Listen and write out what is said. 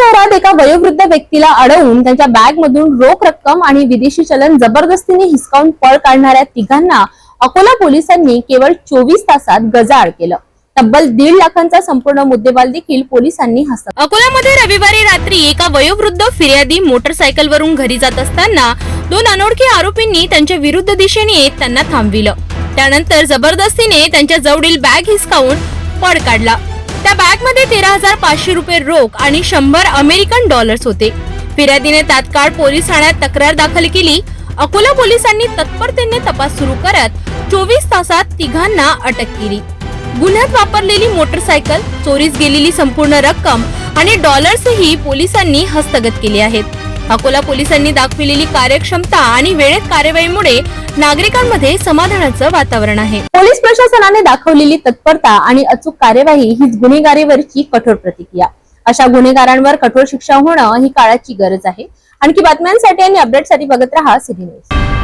शहरात एका वयोवृद्ध व्यक्तीला अडवून त्यांच्या बॅग मधून रोख रक्कम आणि विदेशी चलन जबरदस्तीने हिसकावून पळ काढणाऱ्या तिघांना अकोला पोलिसांनी केवळ 24 तासात गजाआड केलं. तब्बल 1.5 लाखांचा संपूर्ण मुद्देमाल देखील पोलिसांनी हस्तगत. अकोल्यामध्ये रविवारी रात्री एका वयोवृद्ध फिर्यादी मोटरसायकलवरून घरी जात असताना 2 अनोळखी आरोपींनी त्यांच्या विरुद्ध दिशेने येत त्यांना थांबविलं. त्यानंतर जबरदस्तीने त्यांच्या जवळील बॅग हिसकावून पळ काढला. त्या बॅग मध्ये 13,500 रुपये रोख आणि 100 अमेरिकन डॉलर्स होते. फिर्यादीने तात्काळ पोलीस ठाण्यात तक्रार दाखल केली. अकोला पोलिसांनी तत्परतेने तपास सुरू करत 24 तासात तिघांना अटक केली. गुन्ह्यात वापरलेली मोटरसायकल, चोरीस गेलेली संपूर्ण रक्कम आणि डॉलर्सही पोलिसांनी हस्तगत केले आहेत. अकोला पोलिसांनी दाखविलेली कार्यक्षमता आणि वेळेत कार्यवाहीमुळे नागरिकांमध्ये समाधानाचं वातावरण आहे. पोलीस प्रशासनाने दाखवलेली तत्परता आणि अचूक कार्यवाही हीच गुन्हेगारीवरची कठोर प्रतिक्रिया. अशा गुन्हेगारांवर कठोर शिक्षा होणं ही काळाची गरज आहे. आणखी बातम्यांसाठी आणि अपडेटसाठी बघत रहा सिटी न्यूज.